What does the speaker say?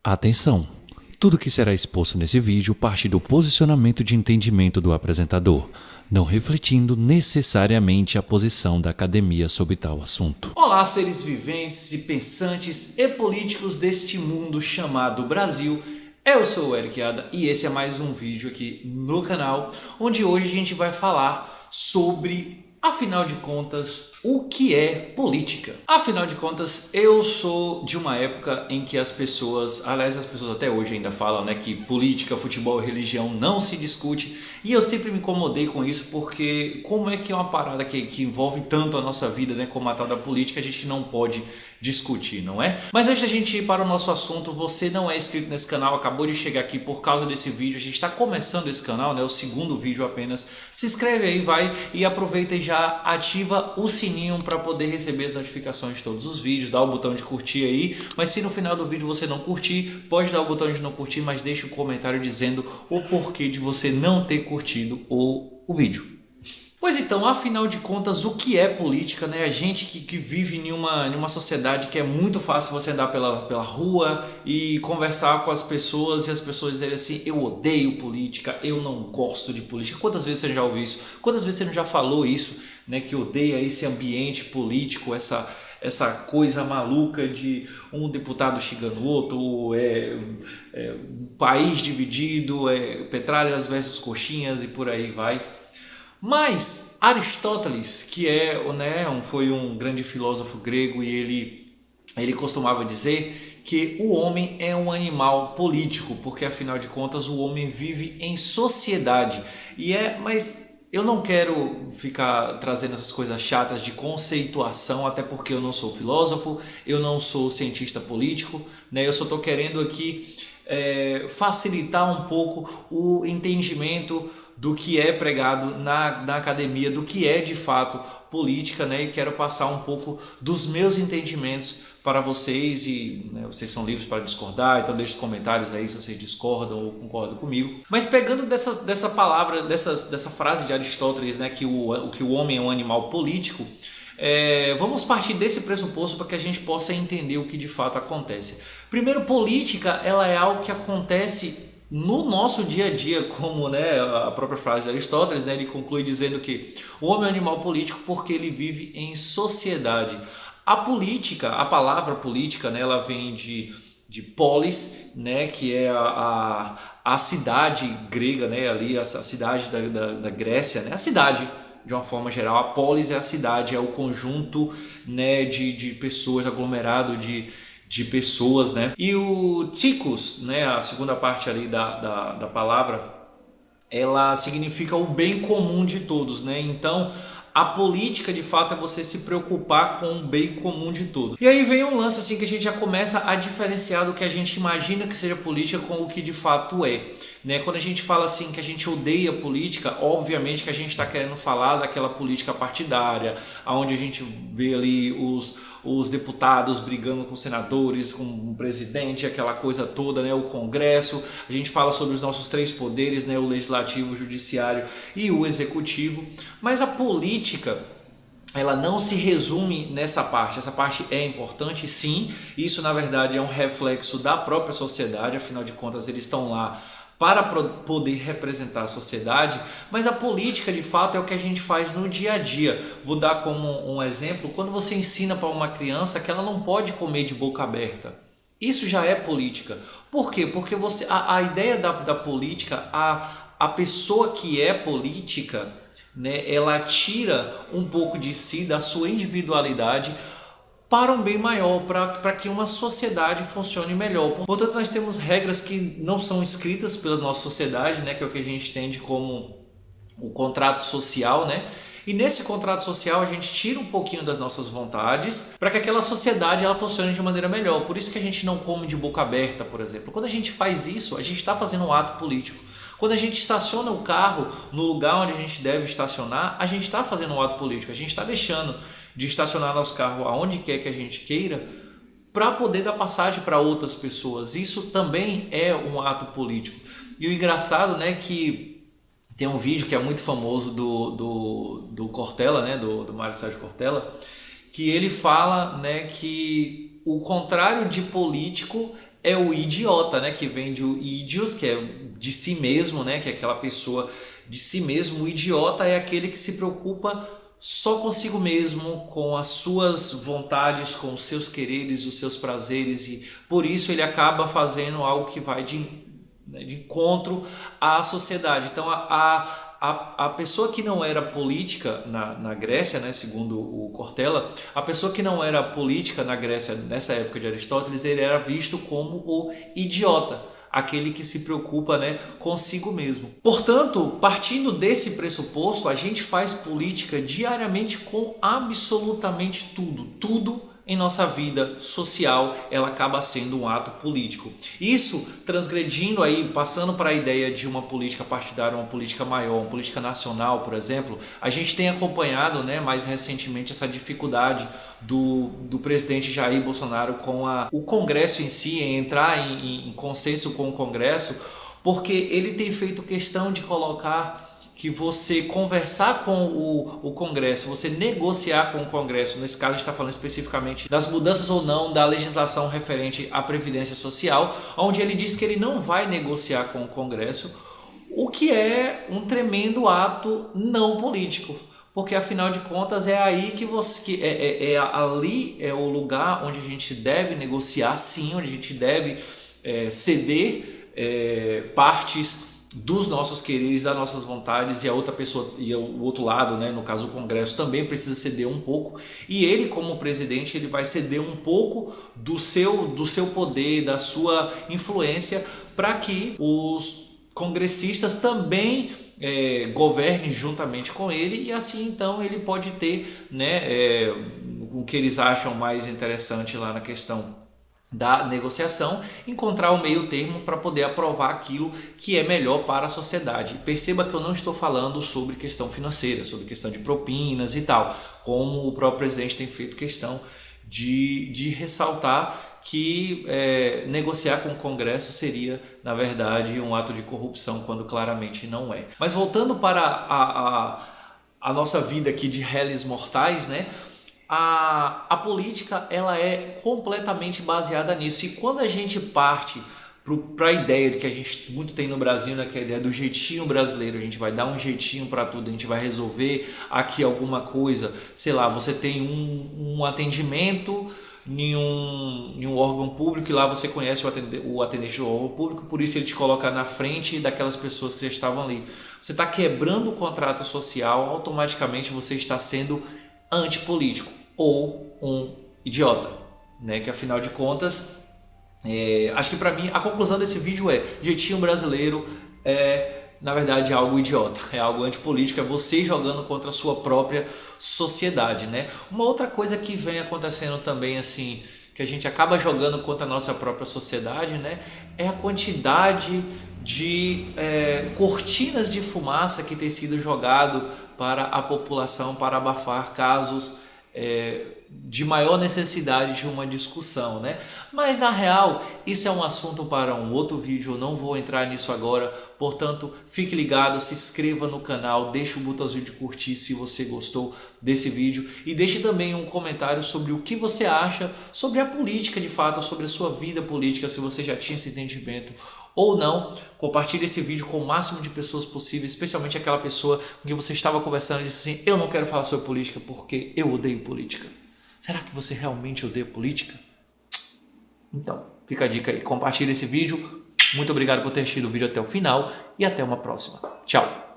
Atenção! Tudo que será exposto nesse vídeo parte do posicionamento de entendimento do apresentador, não refletindo necessariamente a posição da academia sobre tal assunto. Olá, seres viventes e pensantes e políticos deste mundo chamado Brasil. Eu sou o Eric Ada e esse é mais um vídeo aqui no canal, onde hoje a gente vai falar sobre, afinal de contas, o que é política. Afinal de contas, eu sou de uma época em que as pessoas, aliás, as pessoas até hoje ainda falam, né, que política, futebol e religião não se discute, e eu sempre me incomodei com isso, porque como é que é uma parada que envolve tanto a nossa vida, né, como a tal da política, a gente não pode discutir, não é? Mas antes da gente ir para o nosso assunto, você não é inscrito nesse canal, acabou de chegar aqui por causa desse vídeo, a gente está começando esse canal, né, o segundo vídeo apenas, se inscreve aí, vai, e aproveita e já ativa o sininho para poder receber as notificações de todos os vídeos, dá o botão de curtir aí, mas se no final do vídeo você não curtir, pode dar o botão de não curtir, mas deixa um comentário dizendo o porquê de você não ter curtido o vídeo. Pois então, afinal de contas, o que é política, né? A gente que vive em uma sociedade que é muito fácil você andar pela rua e conversar com as pessoas e as pessoas dizerem assim: eu odeio política, eu não gosto de política. Quantas vezes você já ouviu isso? Quantas vezes você não já falou isso, né? Que odeia esse ambiente político, essa coisa maluca de um deputado xingando o outro, um país dividido, petralhas versus coxinhas e por aí vai. Mas Aristóteles, que foi um grande filósofo grego, e ele costumava dizer que o homem é um animal político, porque afinal de contas o homem vive em sociedade. Mas eu não quero ficar trazendo essas coisas chatas de conceituação, até porque eu não sou filósofo, eu não sou cientista político, né? Eu só estou querendo aqui facilitar um pouco o entendimento do que é pregado na academia, do que é de fato política, né? E quero passar um pouco dos meus entendimentos para vocês e, né, vocês são livres para discordar, então deixe os comentários aí se vocês discordam ou concordam comigo. Mas pegando dessa palavra, dessa frase de Aristóteles, né, que o homem é um animal político, vamos partir desse pressuposto para que a gente possa entender o que de fato acontece. Primeiro, política ela é algo que acontece no nosso dia a dia, como, né, a própria frase de Aristóteles, né, ele conclui dizendo que o homem é um animal político porque ele vive em sociedade. A política, a palavra política, né, ela vem de polis, né, que é a cidade grega, né, ali, a cidade da Grécia, né, a cidade de uma forma geral. A polis é a cidade, é o conjunto, né, de pessoas, aglomerado de pessoas, né? E o tikos, né, a segunda parte ali da palavra, ela significa o bem comum de todos, né? Então, a política, de fato, é você se preocupar com o bem comum de todos. E aí vem um lance assim que a gente já começa a diferenciar do que a gente imagina que seja política com o que de fato é, né? Quando a gente fala assim que a gente odeia política, obviamente que a gente está querendo falar daquela política partidária, onde a gente vê ali os deputados brigando com senadores, com o presidente, aquela coisa toda, né? O Congresso. A gente fala sobre os nossos três poderes, né? O legislativo, o judiciário e o executivo. Mas a política, ela não se resume nessa parte. Essa parte é importante, sim. Isso, na verdade, é um reflexo da própria sociedade. Afinal de contas, eles estão lá para poder representar a sociedade, mas a política de fato é o que a gente faz no dia a dia. Vou dar como um exemplo: quando você ensina para uma criança que ela não pode comer de boca aberta, isso já é política. Por quê? Porque a ideia da política, a pessoa que é política, né, ela tira um pouco de si, da sua individualidade, para um bem maior, para que uma sociedade funcione melhor. Portanto, nós temos regras que não são escritas pela nossa sociedade, né, que é o que a gente entende como o contrato social, né? E nesse contrato social a gente tira um pouquinho das nossas vontades para que aquela sociedade ela funcione de maneira melhor. Por isso que a gente não come de boca aberta, por exemplo. Quando a gente faz isso, a gente está fazendo um ato político. Quando a gente estaciona o carro no lugar onde a gente deve estacionar, a gente está fazendo um ato político. A gente está deixando de estacionar nosso carro aonde quer que a gente queira para poder dar passagem para outras pessoas. Isso também é um ato político. E o engraçado, né, que tem um vídeo que é muito famoso do Cortella, né, do Mário Sérgio Cortella, que ele fala, né, que o contrário de político é o idiota, né? Que vem de idios, que é de si mesmo, né? Que é aquela pessoa de si mesmo. O idiota é aquele que se preocupa só consigo mesmo, com as suas vontades, com os seus quereres, os seus prazeres, e por isso ele acaba fazendo algo que vai de encontro à sociedade. Então a pessoa que não era política na Grécia, né, segundo o Cortella, a pessoa que não era política na Grécia nessa época de Aristóteles, ele era visto como o idiota, aquele que se preocupa, né, consigo mesmo. Portanto, partindo desse pressuposto, a gente faz política diariamente com absolutamente tudo em nossa vida social, ela acaba sendo um ato político. Isso transgredindo aí, passando para a ideia de uma política partidária, uma política maior, uma política nacional, por exemplo, a gente tem acompanhado, né, mais recentemente essa dificuldade do presidente Jair Bolsonaro com o Congresso em si, em entrar em consenso com o Congresso, porque ele tem feito questão de colocar que você conversar com o Congresso, você negociar com o Congresso, nesse caso a gente está falando especificamente das mudanças ou não da legislação referente à Previdência Social, onde ele diz que ele não vai negociar com o Congresso, o que é um tremendo ato não político, porque afinal de contas é aí que ali é o lugar onde a gente deve negociar, sim, onde a gente deve ceder partes dos nossos quereres, das nossas vontades, e a outra pessoa, e o outro lado, né, no caso o Congresso, também precisa ceder um pouco, e ele como presidente, ele vai ceder um pouco do seu poder, da sua influência, para que os congressistas também governem juntamente com ele, e assim então ele pode ter, né, o que eles acham mais interessante lá na questão da negociação, encontrar o meio termo para poder aprovar aquilo que é melhor para a sociedade. Perceba que eu não estou falando sobre questão financeira, sobre questão de propinas e tal, como o próprio presidente tem feito questão de ressaltar que negociar com o Congresso seria, na verdade, um ato de corrupção, quando claramente não é. Mas voltando para a nossa vida aqui de réis mortais, né? A política ela é completamente baseada nisso, e quando a gente parte para a ideia de que a gente muito tem no Brasil, né, que é a ideia do jeitinho brasileiro, a gente vai dar um jeitinho para tudo, a gente vai resolver aqui alguma coisa, sei lá, você tem um atendimento em um órgão público e lá você conhece o atendente do órgão público, por isso ele te coloca na frente daquelas pessoas que já estavam ali. Você está quebrando o contrato social, automaticamente você está sendo antipolítico ou um idiota, né? Que afinal de contas, acho que para mim a conclusão desse vídeo é: jeitinho brasileiro é na verdade algo idiota, é algo antipolítico, é você jogando contra a sua própria sociedade, né? Uma outra coisa que vem acontecendo também, assim, que a gente acaba jogando contra a nossa própria sociedade, né? É a quantidade de cortinas de fumaça que tem sido jogado para a população, para abafar casos de maior necessidade de uma discussão, né? Mas na real isso é um assunto para um outro vídeo, eu não vou entrar nisso agora, portanto fique ligado, se inscreva no canal, deixe o botãozinho de curtir se você gostou desse vídeo e deixe também um comentário sobre o que você acha sobre a política de fato, sobre a sua vida política, se você já tinha esse entendimento ou não. Compartilhe esse vídeo com o máximo de pessoas possível, especialmente aquela pessoa com quem você estava conversando e disse assim: eu não quero falar sobre política porque eu odeio política. Será que você realmente odeia política? Então, fica a dica aí, compartilhe esse vídeo. Muito obrigado por ter assistido o vídeo até o final e até uma próxima. Tchau!